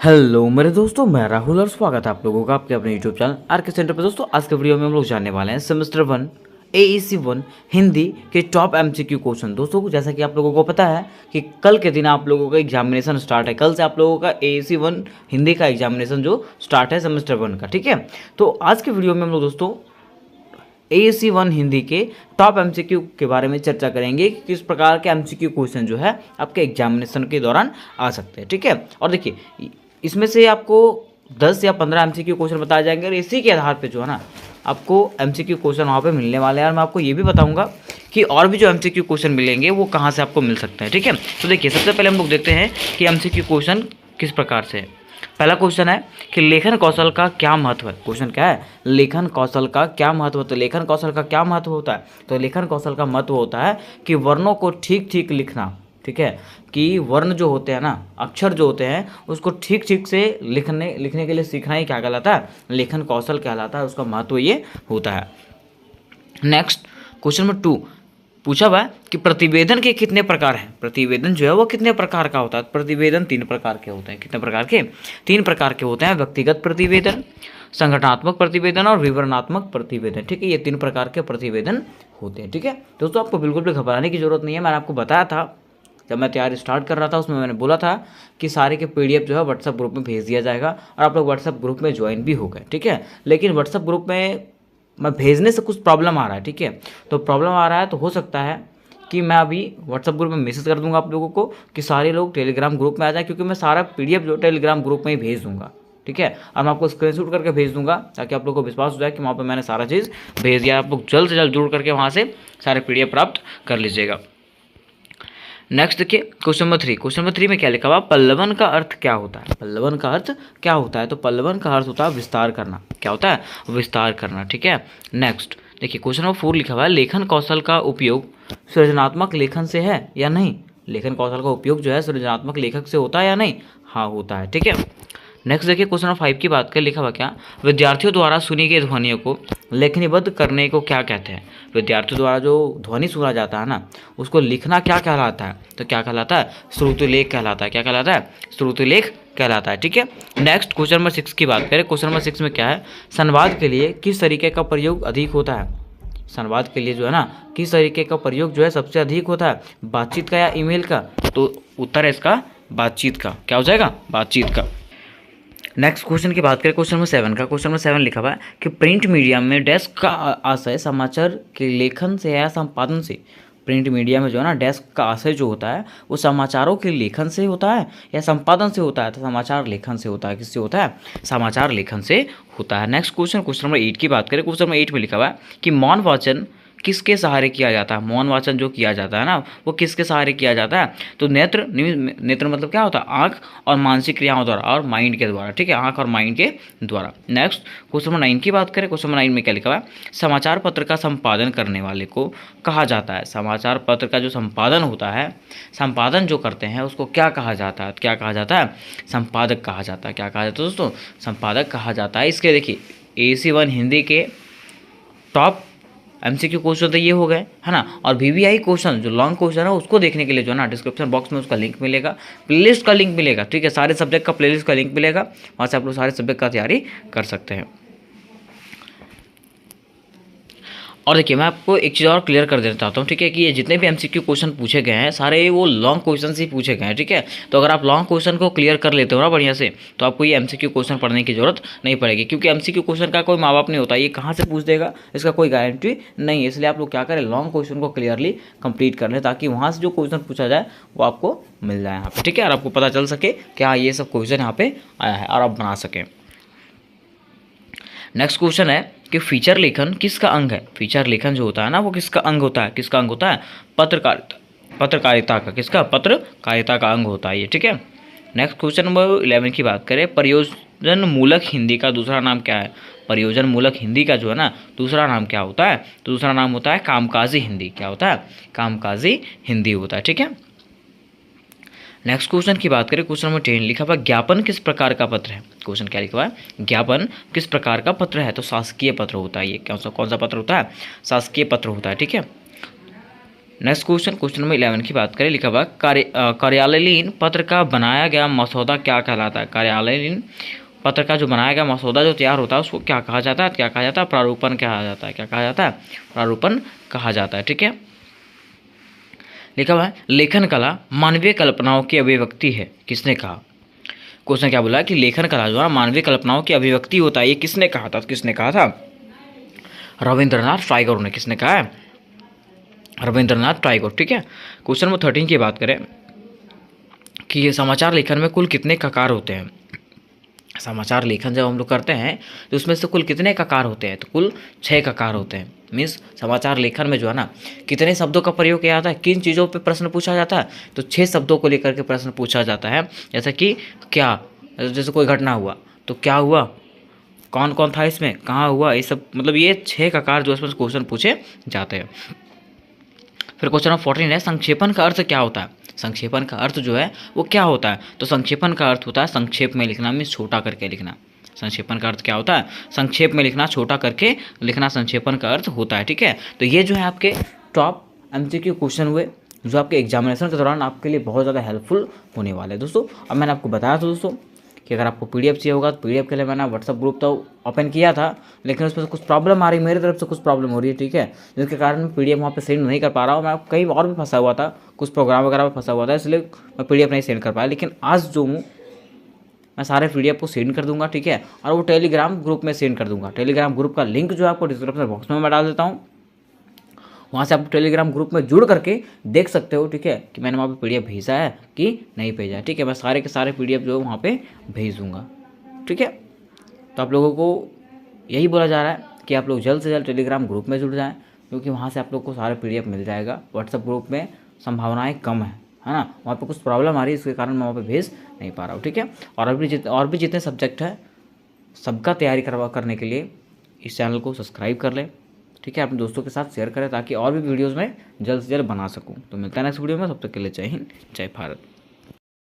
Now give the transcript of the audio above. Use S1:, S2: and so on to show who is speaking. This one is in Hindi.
S1: हेलो मेरे दोस्तों, मैं राहुल और स्वागत है आप लोगों का आपके अपने यूट्यूब चैनल आर के सेंटर पर। दोस्तों आज के वीडियो में हम लोग जानने वाले हैं सेमेस्टर 1 AEC 1 हिंदी के टॉप MCQ क्वेश्चन। दोस्तों जैसा कि आप लोगों को पता है कि कल के दिन आप लोगों का एग्जामिनेशन स्टार्ट है। कल से आप लोगों का AEC 1 हिंदी का एग्जामिनेशन जो स्टार्ट है सेमेस्टर 1 का, ठीक है। तो आज के वीडियो में हम लोग दोस्तों AEC 1 हिंदी के टॉप MCQ के बारे में चर्चा करेंगे कि किस प्रकार के MCQ क्वेश्चन जो है आपके एग्जामिनेशन के दौरान आ सकते हैं, ठीक है। और देखिए इसमें से आपको 10 या 15 MCQ क्वेश्चन बताए जाएंगे और इसी के आधार पे जो है ना आपको MCQ क्वेश्चन वहाँ पे मिलने वाले हैं। और मैं आपको ये भी बताऊंगा कि और भी जो MCQ क्वेश्चन मिलेंगे वो कहाँ से आपको मिल सकते हैं, ठीक है। तो देखिए सबसे पहले हम लोग देखते हैं कि MCQ क्वेश्चन किस प्रकार से है। पहला क्वेश्चन है कि लेखन कौशल का क्या महत्व है। क्वेश्चन क्या है? लेखन कौशल का क्या महत्व है। तो लेखन कौशल का क्या महत्व होता है? तो लेखन कौशल का महत्व होता है कि वर्णों को ठीक ठीक लिखना, ठीक है। कि वर्ण जो होते हैं ना, अक्षर जो होते हैं उसको ठीक ठीक से लिखने के लिए सीखना ही क्या कहलाता है? लेखन कौशल कहलाता है। उसका महत्व ये होता है। नेक्स्ट क्वेश्चन नंबर 2 पूछा हुआ है कि प्रतिवेदन के कितने प्रकार हैं। प्रतिवेदन जो है वो कितने प्रकार का होता है? प्रतिवेदन 3 प्रकार के होते हैं। कितने प्रकार के? 3 प्रकार के होते हैं। व्यक्तिगत प्रतिवेदन, संगठनात्मक प्रतिवेदन और विवरणात्मक प्रतिवेदन, ठीक है। ये 3 प्रकार के प्रतिवेदन होते हैं, ठीक है। दोस्तों आपको बिल्कुल भी घबराने की जरूरत नहीं है। मैंने आपको बताया था जब मैं तैयारी स्टार्ट कर रहा था उसमें मैंने बोला था कि सारे के PDF जो है व्हाट्सएप ग्रुप में भेज दिया जाएगा और आप लोग व्हाट्सएप ग्रुप में ज्वाइन भी हो गए, ठीक है। लेकिन व्हाट्सएप ग्रुप में मैं भेजने से कुछ प्रॉब्लम आ रहा है, ठीक है। तो प्रॉब्लम आ रहा है तो हो सकता है कि मैं अभी व्हाट्सएप ग्रुप में मैसेज कर दूंगा आप लोगों को कि सारे लोग टेलीग्राम ग्रुप में आ जाए, क्योंकि मैं सारा PDF जो टेलीग्राम ग्रुप में ही भेज दूंगा, ठीक है। और मैं आपको स्क्रीनशॉट करके भेज दूंगा ताकि आप लोग को विश्वास हो जाए कि वहाँ पर मैंने सारा चीज़ भेज दिया। आप लोग जल्द से जल्द जुड़ करके वहाँ से सारे PDF प्राप्त कर लीजिएगा। नेक्स्ट देखिए क्वेश्चन नंबर 3। क्वेश्चन नंबर 3 में क्या लिखा हुआ? पल्लवन का अर्थ क्या होता है? पल्लवन का अर्थ क्या होता है? तो पल्लवन का अर्थ होता है विस्तार करना। क्या होता है? विस्तार करना, ठीक है। नेक्स्ट देखिए क्वेश्चन नंबर 4 लिखा हुआ है लेखन कौशल का उपयोग सृजनात्मक लेखन से है या नहीं। लेखन कौशल का उपयोग जो है सृजनात्मक लेखक से होता है या नहीं? हाँ होता है, ठीक है। नेक्स्ट देखिए क्वेश्चन नंबर 5 की बात करें। लिखा हुआ क्या? विद्यार्थियों द्वारा सुनी गई ध्वनियों को लेखनीबद्ध करने को क्या कहते हैं? विद्यार्थियों द्वारा जो ध्वनि सुना जाता है ना उसको लिखना क्या कहलाता है? तो क्या कहलाता है? श्रुतिलेख कहलाता है। क्या कहलाता है? श्रुतिलेख कहलाता है, ठीक है। नेक्स्ट क्वेश्चन नंबर 6 की बात करें। क्वेश्चन नंबर 6 में क्या है? संवाद के लिए किस तरीके का प्रयोग अधिक होता है? संवाद के लिए जो है ना किस तरीके का प्रयोग जो है सबसे अधिक होता है? बातचीत का या ईमेल का? तो उत्तर है इसका बातचीत का। क्या हो जाएगा? बातचीत का। नेक्स्ट क्वेश्चन की बात करें क्वेश्चन नंबर 7 का। क्वेश्चन नंबर 7 लिखा हुआ है कि प्रिंट मीडिया में डेस्क का आशय समाचार के लेखन से या संपादन से। प्रिंट मीडिया में जो है ना डेस्क का आशय जो होता है वो समाचारों के लेखन से होता है या संपादन से होता है? तो समाचार लेखन से होता है। किससे होता है? समाचार लेखन से होता है। नेक्स्ट क्वेश्चन नंबर 8 की बात करें। क्वेश्चन नंबर 8 में लिखा हुआ है कि मौन वाचन किसके सहारे किया जाता है? मौन वाचन जो किया जाता है ना वो किसके सहारे किया जाता है? तो नेत्र मतलब क्या होता है? आँख और मानसिक क्रियाओं द्वारा और माइंड के द्वारा, ठीक है। आँख और माइंड के द्वारा। नेक्स्ट क्वेश्चन नंबर 9 की बात करें। क्वेश्चन नंबर 9 में क्या लिखा हुआ है? समाचार पत्र का संपादन करने वाले को कहा जाता है। समाचार पत्र का जो संपादन होता है, संपादन जो करते हैं उसको क्या कहा जाता है? क्या कहा जाता है? संपादक कहा जाता है। क्या कहा जाता है दोस्तों? संपादक कहा जाता है। इसके देखिए AEC 1 हिंदी के टॉप MCQ क्वेश्चन तो ये हो गए, है ना। और VVI क्वेश्चन जो लॉन्ग क्वेश्चन है उसको देखने के लिए जो है ना डिस्क्रिप्शन बॉक्स में उसका लिंक मिलेगा, प्लेलिस्ट का लिंक मिलेगा, ठीक है। सारे सब्जेक्ट का प्लेलिस्ट का लिंक मिलेगा, वहाँ से आप लोग सारे सब्जेक्ट का तैयारी कर सकते हैं। और देखिए मैं आपको एक चीज़ और क्लियर कर देना चाहता हूँ, ठीक है, कि ये जितने भी MCQ क्वेश्चन पूछे गए हैं सारे वो लॉन्ग क्वेश्चन ही पूछे गए हैं, ठीक है। तो अगर आप लॉन्ग क्वेश्चन को क्लियर कर लेते हो ना बढ़िया से तो आपको ये MCQ क्वेश्चन पढ़ने की जरूरत नहीं पड़ेगी, क्योंकि MCQ क्वेश्चन का कोई माँ बाप नहीं होता, ये कहाँ से पूछ देगा इसका कोई गारंटी नहीं है। इसलिए आप लोग क्या करें, लॉन्ग क्वेश्चन को क्लियरली कंप्लीट कर लें ताकि वहाँ से जो क्वेश्चन पूछा जाए वो आपको मिल जाए यहाँ पर, ठीक है। और आपको पता चल सके कि हाँ ये सब क्वेश्चन यहाँ पे आया है और आप बना सकें। नेक्स्ट क्वेश्चन है कि फीचर लेखन किसका अंग है? फीचर लेखन जो होता है ना वो किसका अंग होता है? किसका अंग होता है? पत्रकारिता। पत्रकारिता का। किसका? पत्रकारिता का अंग होता है ये, ठीक है। नेक्स्ट क्वेश्चन नंबर 11 की बात करें। प्रयोजन मूलक हिंदी का दूसरा नाम क्या है? प्रयोजन मूलक हिंदी का जो है ना दूसरा नाम क्या होता है? तो दूसरा नाम होता है कामकाजी हिंदी। क्या होता है? कामकाजी हिंदी होता है, ठीक है। नेक्स्ट क्वेश्चन की बात करें। क्वेश्चन नंबर 10 लिखा हुआ ज्ञापन किस प्रकार का पत्र है? क्वेश्चन क्या लिखा हुआ है? ज्ञापन किस प्रकार का पत्र है? तो शासकीय पत्र होता है ये। कौन सा पत्र होता है? शासकीय पत्र होता है, ठीक है। नेक्स्ट क्वेश्चन, क्वेश्चन नंबर 11 की बात करें, लिखा हुआ कार्यालयीन पत्र का बनाया गया मसौदा क्या कहलाता है। कार्यालयीन पत्र का जो बनाया गया मसौदा जो तैयार होता है उसको क्या कहा जाता है, क्या कहा जाता है, प्रारूपण कहा जाता है। क्या कहा जाता है, प्रारूपण कहा जाता है। ठीक है, लिखा हुआ है लेखन कला मानवीय कल्पनाओं की अभिव्यक्ति है, किसने कहा। क्वेश्चन क्या बोला कि लेखन कला जो है मानवीय कल्पनाओं की अभिव्यक्ति होता है, ये किसने कहा था, किसने कहा था, रविंद्रनाथ टैगोर ने। किसने कहा है, रविंद्रनाथ टैगोर। ठीक है, क्वेश्चन नंबर 13 की बात करें कि ये समाचार लेखन में कुल कितने ककार होते हैं। समाचार लेखन जब हम लोग करते हैं तो उसमें से कुल कितने ककार होते हैं, तो कुल 6 ककार होते हैं। मीन्स समाचार लेखन में जो है ना कितने शब्दों का प्रयोग किया जाता है, किन चीज़ों पे प्रश्न पूछा जाता है, तो 6 शब्दों को लेकर के प्रश्न पूछा जाता है। जैसे कि क्या, जैसे कोई घटना हुआ तो क्या हुआ, कौन कौन था इसमें, कहाँ हुआ, ये सब, मतलब ये 6 ककार जो इसमें क्वेश्चन पूछे जाते हैं। फिर क्वेश्चन नंबर 14 है संक्षेपण का अर्थ क्या होता है। संक्षेपण का अर्थ जो है वो क्या होता है, तो संक्षेपण का अर्थ होता है संक्षेप में लिखना, मीन्स छोटा करके लिखना। संक्षेपण का अर्थ क्या होता है, संक्षेप में लिखना, छोटा करके लिखना संक्षेपण का अर्थ होता है। ठीक है, तो ये जो है आपके टॉप एमसीक्यू क्वेश्चन हुए जो आपके एग्जामिनेशन के दौरान आपके लिए बहुत ज़्यादा हेल्पफुल होने वाले हैं। दोस्तों अब मैंने आपको बताया था दोस्तों कि अगर आपको पीडीएफ चाहिए होगा तो पीडीएफ के लिए मैंने व्हाट्सअप ग्रुप तो ओपन किया था, लेकिन उसमें कुछ प्रॉब्लम आ रही, मेरी तरफ से कुछ प्रॉब्लम हो रही है। ठीक है, जिसके कारण मैं पीडीएफ वहाँ पे सेंड नहीं कर पा रहा हूँ। मैं कहीं और भी फंसा हुआ था, कुछ प्रोग्राम वगैरह में फंसा हुआ था, इसलिए मैं पीडीएफ नहीं सेंड कर पाया। लेकिन आज जो हूँ मैं सारे पीडीएफ को सेंड कर दूंगा। ठीक है, और वो टेलीग्राम ग्रुप में सेंड कर दूंगा। टेलीग्राम ग्रुप का लिंक जो है आपको डिस्क्रिप्शन बॉक्स में मैं डाल देता हूँ, वहाँ से आप टेलीग्राम ग्रुप में जुड़ करके देख सकते हो। ठीक है, कि मैंने वहाँ पे पीडीएफ भेजा है कि नहीं भेजा है। ठीक है, मैं सारे के सारे पीडीएफ जो है वहाँ पे भेज दूँगा। ठीक है, तो आप लोगों को यही बोला जा रहा है कि आप लोग जल्द से जल्द टेलीग्राम ग्रुप में जुड़ जाएं, क्योंकि वहाँ से आप लोग को सारे पीडीएफ मिल जाएगा। व्हाट्सअप ग्रुप में संभावनाएं कम है ना, वहाँ पे कुछ प्रॉब्लम आ रही है, इसके कारण मैं वहाँ पे भेज नहीं पा रहा हूँ। ठीक है, और भी जितने सब्जेक्ट है सबका तैयारी करने के लिए इस चैनल को सब्सक्राइब कर लें। ठीक है, अपने दोस्तों के साथ शेयर करें ताकि और भी वीडियोज़ में जल्द से जल्द बना सकूँ। तो मिलता है नेक्स्ट वीडियो में, तब तक के लिए जय हिंद, जय भारत।